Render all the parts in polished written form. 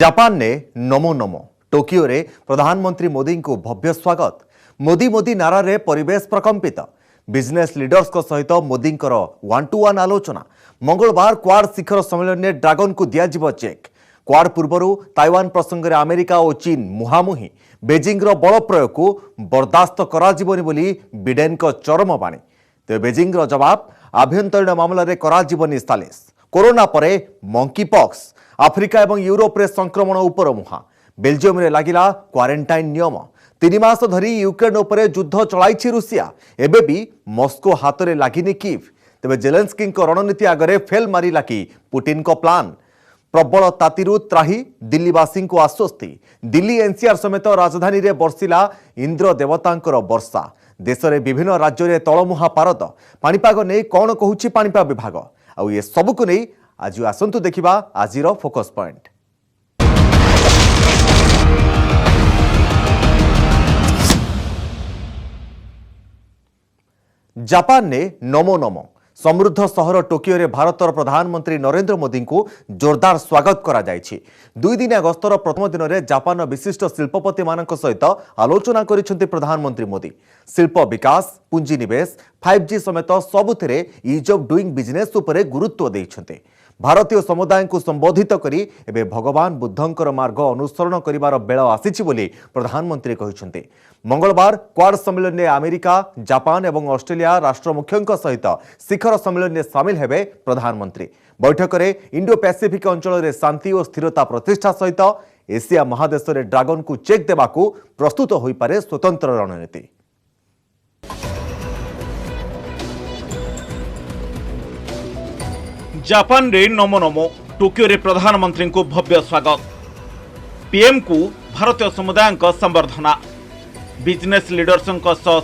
Japan ने Namo Namo Tokyo रे प्रधानमंत्री मोदी को भव्य स्वागत। मोदी मोदी नारा रे परिवेश प्रकंपित। बिजनेस लीडर्स को सहित मोदी वन टू वन आलोचना। मंगलवार क्वाड शिखर सम्मेलन में ड्रैगन को दिया चेक। क्वाड पूर्व ताइवान प्रसंग में अमेरिका और चीन मुहांमुही। बेजिंग रो बल प्रयोग को बर्दास्त कराजिबनी बोली बिडेन को चरम बाणी। तेज बेजिंग रो जवाब आभ्यंतरीण मामला रे कराजिबनी सालिस। कोरोना परे मंकी पॉक्स आफ्रिका और यूरोप रे संक्रमण उपर मुहा। बेल्जियम रे लागिला क्वारंटाइन नियम। 3 मास धरी यूक्रेन उपरे युद्ध चलाई रूसिया। एबे भी मस्को हाथ में लगिनी कीव। तेबे जेलेंस्की रणनीति आगरे फेल मारिला कि पुटिन को प्लान। प्रबल तातीरु त्राही दिल्लीवासी को आश्वस्ति। दिल्ली एनसीआर समेत राजधानी रे बर्षिला इंद्र देवतांकर वर्षा। देश में विभिन्न राज्य में तलमुहा पारद। पाणीपाग नहीं कौन कहूछि पाणीपाग विभाग आउ ये सबको नहीं आज आसंतु देखिबा आजिर फोकस पॉइंट। जापान ने नमो नमो समृद्ध सहर टोकियो रे भारतर प्रधानमंत्री नरेंद्र मोदी को जोरदार स्वागत करा जायछि। 2 दिनिया गस्तर प्रथम दिन में जापान विशिष्ट शिल्पपति मानक सहित आलोचना करिसेंति प्रधानमंत्री मोदी। शिल्प विकास, पुंजीनिवेश, 5G समेत सबुथिरे इज ऑफ डूइंग बिजनेस उपरे गुरुत्व देइछन्ते। भारतीय समुदाय को संबोधित करी एबे भगवान बुद्धंकर मार्ग अनुसरण करिवार बेଳ आसीछि बोली प्रधानमंत्री कहिसेंति। मंगलवार क्वाड सम्मेलन में अमेरिका, जापान और ऑस्ट्रेलिया राष्ट्र मुख्यों सहित शिखर सम्मेलन में सामिल हेबे प्रधानमंत्री। बैठक में इंडो पैसिफिक अंचल में शांति और स्थिरता प्रतिष्ठा सहित एशिया महादेश में ड्रैगन को चेक देवाकू प्रस्तुत होई पारे स्वतंत्र रणनीति। जापान रे नमो नमो टोकियो रे प्रधानमंत्री को भव्य स्वागत। पीएम को भारतीय समुदाय संबर्धना। बिजनेस लीडर्स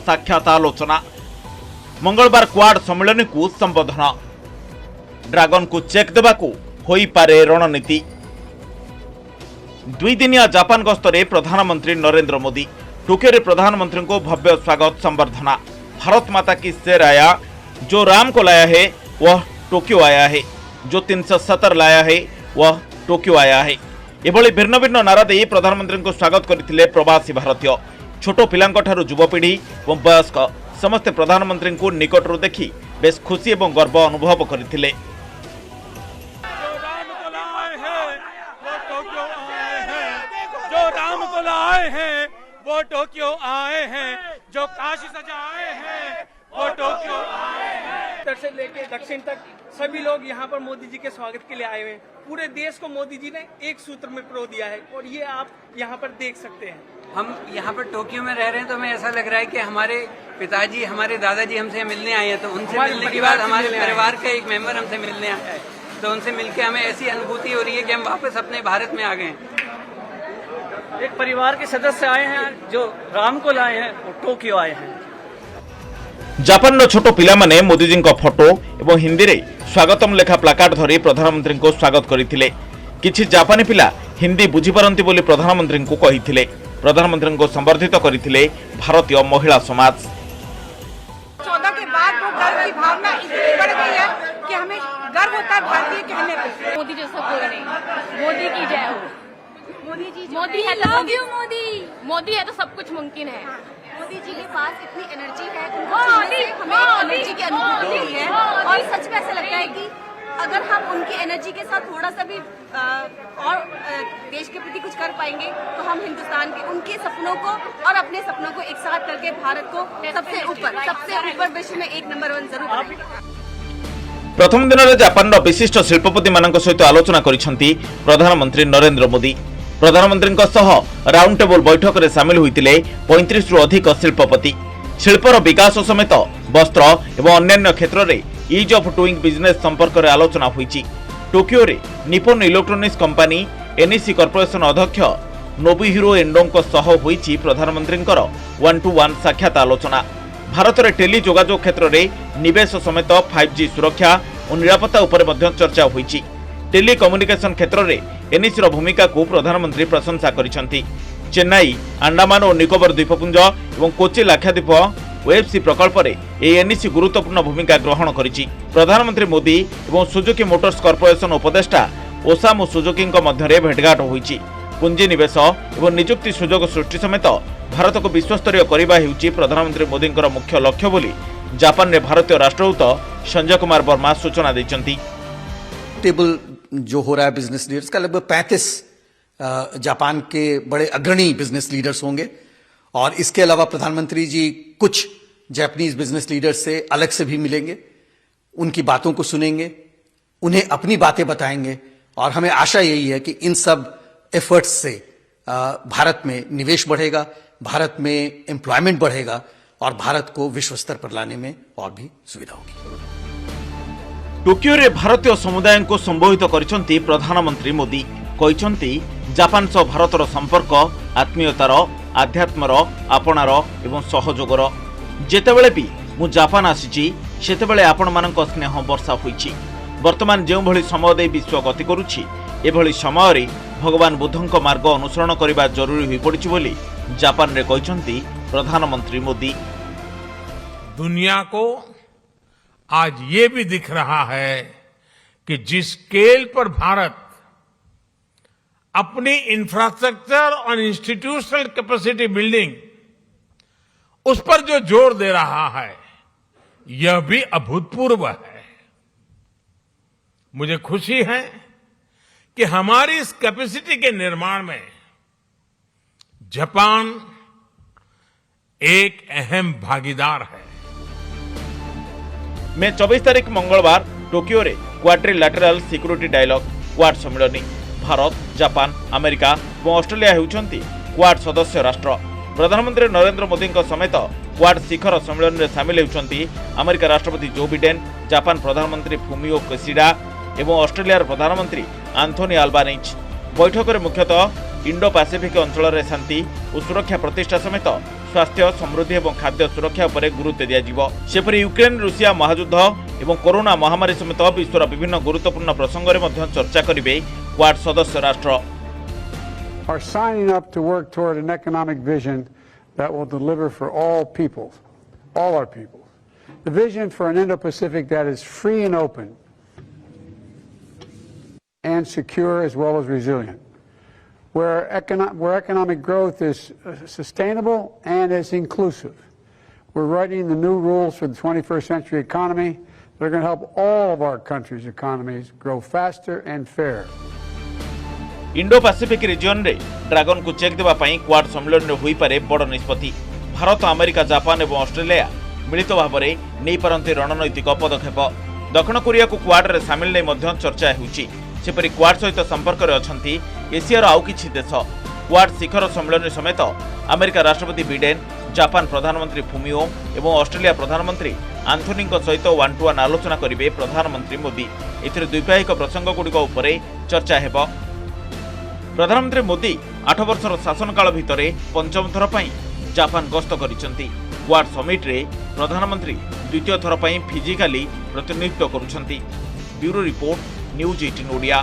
साक्षात आलोचना। मंगलवार क्वाड सम्मेलन को संबोधन। ड्रैगन को चेक देवाकू होई पारे रणनीति। 2 दिनिया जापान गस्तरे प्रधानमंत्री नरेंद्र मोदी। टोकियो रे प्रधानमंत्री को भव्य स्वागत संबर्धना। भारत माता की शेर आया, जो राम को लाया है वह टोकियो आया है, जो 370 लाया है वह टोकियो आया है। एभली भिन्न भिन्न नारा दे प्रधानमंत्री को स्वागत करथिले प्रवासी भारतीय। छोट पिलांक ठारू युवपीढ़ी और वयस्क समस्ते प्रधानमंत्री को निकटरू देखि बेस खुशी और गर्व अनुभव करथिले। जो राम को लाए हैं वो टोक्यो आए हैं, जो काशी सजाए हैं वो टोक्यो आए हैं। उत्तर से लेके दक्षिण तक सभी लोग यहाँ पर मोदी जी के स्वागत के लिए आए हुए हैं। पूरे देश को मोदी जी ने एक सूत्र में पिरो दिया है और ये आप यहाँ पर देख सकते हैं। हम यहाँ पर टोक्यो में रह रहे हैं तो हमें ऐसा लग रहा है कि हमारे पिताजी, हमारे दादाजी हमसे मिलने आए हैं। तो उनसे मिलने के बाद हमारे परिवार का एक मेंबर हमसे मिलने आया है, तो उनसे मिलकर हमें ऐसी अनुभूति हो रही है कि हम वापस अपने भारत में आ गए हैं। एक परिवार के सदस्य आए हैं, जो राम को लाए हैं वो टोक्यो आए हैं। जापान रो छोटो पिला माने मोदी जी को फोटो एवं हिंदी रे स्वागतम लेखा प्लाकार्ड धरी प्रधानमंत्री को स्वागत करथिले। किछि जापानी पिला हिंदी बुझी पारंती बोली प्रधानमंत्री को कहिथिले। प्रधानमंत्री को संबर्धित करथिले भारतीय महिला समाज। 14 के बाद वो गर्व की भावना इतनी बढ़ गई है कि हमें गर्व होता है भारतीय कहने पे। मोदी जैसा कोई नहीं। मोदी की जय हो। मोदी है तो मोदी है तो सब कुछ मुमकिन है। मोदी जी के पास इतनी एनर्जी है, हमें एनर्जी की अनुभूति हुई है और सच में ऐसा लगता है कि अगर हम उनकी एनर्जी के साथ थोड़ा सा भी और देश के प्रति कुछ कर पाएंगे तो हम हिंदुस्तान के उनके सपनों को और अपने सपनों को एक साथ करके भारत को सबसे ऊपर विश्व में 1 नंबर 1 जरूर बनाएंगे। प्रथम दिन में जापान विशिष्ट शिल्पपति मानक सहित आलोचना करिसेंति प्रधानमंत्री नरेंद्र मोदी। प्रधानमंत्री राउंड टेबल बैठक में सामिल होते 35 रु अधिक शिल्पपति। शिल्पर विकास समेत वस्त्र और अन्य क्षेत्र में इज ऑफ डूइंग बिजनेस संपर्क में आलोचना होईची। टोकियो रे Nippon electronics company NEC corporation अध्यक्ष नोबुहिरो एंडो सह होईची प्रधानमंत्री 1 टू 1 साक्षात आलोचना। भारत में टेली जोगाजोग क्षेत्र में निवेश समेत 5G सुरक्षा और निरापत्ता उपर चर्चा होईची। टेली कम्युनिकेशन क्षेत्र में एनईसी भूमिका को प्रधानमंत्री प्रशंसा करिसेंति। चेन्नई, अंडमान और निकोबर द्वीपपुंज और कोची लाक्षाद्वीप ओएफसी प्रकल्प में एनईसी गुरुत्वपूर्ण भूमिका ग्रहण करिछि। प्रधानमंत्री मोदी और सुजुकी मोटर्स कॉर्पोरेशन उपदेष्टा ओसामु सुजुकी मध्य भेटघाट होईछि। पुंजीनिवेश और निजुक्ति सुजोग सृष्टि समेत भारत को विश्वस्तरीय करने हेउछि प्रधानमंत्री मोदी मुख्य लक्ष्य बोली जापान में भारतीय राष्ट्रदूत संजय कुमार वर्मा सूचना दैछन्ति। टेबल जो हो रहा है बिजनेस लीडर्स का, लगभग 35 जापान के बड़े अग्रणी बिजनेस लीडर्स होंगे और इसके अलावा प्रधानमंत्री जी कुछ जापानीज बिजनेस लीडर्स से अलग से भी मिलेंगे, उनकी बातों को सुनेंगे, उन्हें अपनी बातें बताएंगे और हमें आशा यही है कि इन सब एफर्ट्स से भारत में निवेश बढ़ेगा, भारत में एम्प्लॉयमेंट बढ़ेगा और भारत को विश्व स्तर पर लाने में और भी सुविधा होगी। टोकियो रे भारतीय समुदाय को संबोधित करिसंती प्रधानमंत्री मोदी कहिसंती जापान सह भारतर संपर्क आत्मीयतार आध्यात्मर आपणार एवं सहयोगर। जेतेबेले भी मु जापान आसीची सेतेबेले आपण मानक स्नेह वर्षा होईची। वर्तमान जो भली समय दे विश्व गति करुछि एभली समय रे भगवान बुद्धंक मार्ग अनुसरण करबा जरूरी होई पड़िछि बोली जापान रे कहिसंती प्रधानमंत्री मोदी। दुनिया को आज ये भी दिख रहा है कि जिस स्केल पर भारत अपनी इंफ्रास्ट्रक्चर और इंस्टीट्यूशनल कैपेसिटी बिल्डिंग उस पर जो जोर दे रहा है यह भी अभूतपूर्व है। मुझे खुशी है कि हमारी इस कैपेसिटी के निर्माण में जापान एक अहम भागीदार है। मे 24 तारीख मंगलवार टोकियो रे क्वाड्रिलैटरल सिक्योरिटी डायलॉग क्वाड सम्मेलन भारत, जापान, अमेरिका और ऑस्ट्रेलिया हेउछंती क्वाड सदस्य राष्ट्र। प्रधानमंत्री नरेंद्र मोदी समेत क्वाड शिखर सम्मेलन में सामिल होउछंती अमेरिका राष्ट्रपति जो बिडेन, जापान प्रधानमंत्री फुमियो किशिडा एवं ऑस्ट्रेलिया प्रधानमंत्री एंथोनी अल्बानीज। बैठक में मुख्यतः इंडो पैसिफिक अंचल में शांति और सुरक्षा प्रतिष्ठा समेत स्वास्थ्य, समृद्धि और खाद्य सुरक्षा पर गुरुत्व दिया। सेपरि यूक्रेन रूसिया महायुद्ध और कोरोना महामारी समेत विश्वर विभिन्न गुरुत्वपूर्ण प्रसंग में चर्चा करेंगे क्वाड सदस्य राष्ट्र। Are signing up to work toward an economic vision that will deliver for all peoples, all our peoples. The vision for an Indo-Pacific that is free and open and secure as well as resilient, where economic growth is sustainable and is inclusive. We're writing the new rules for the 21st century economy. They're going to help all of our countries' economies grow faster and fair. Indo Pacific region रे dragon को check देवा पई Quad सम्मेलन रे होई पारे बड़ निष्पत्ति। भारत, अमेरिका, जापान और ऑस्ट्रेलिया मिलित भाव में नहीं पारंती रणनैतिक पदक्षेप। दक्षिण कोरिया को क्वाड रे शामिल नहीं मध्य चर्चा होउची। सेपरि क्वाड सहित संपर्क रे अछंती एशियार आउ किछि देश। क्वाड शिखर सम्मेलन समेत अमेरिका राष्ट्रपति बिडेन, जापान प्रधानमंत्री फुमियो एवं ऑस्ट्रेलिया प्रधानमंत्री एंथोनी सहित 1-to-1 आलोचना करेंगे प्रधानमंत्री मोदी। एथिरे द्विपाक्षिक प्रसंग गुड़िक उपरे चर्चा हेब। प्रधानमंत्री मोदी 8 वर्षर शासनकाल भितर पंचम थर पई जापान गस्त करिसेंती। क्वाड समिट रे प्रधानमंत्री द्वितीय थर पई फिजिकली प्रतिनिधित्व करुछंती। Bureau report, news 18 Odia.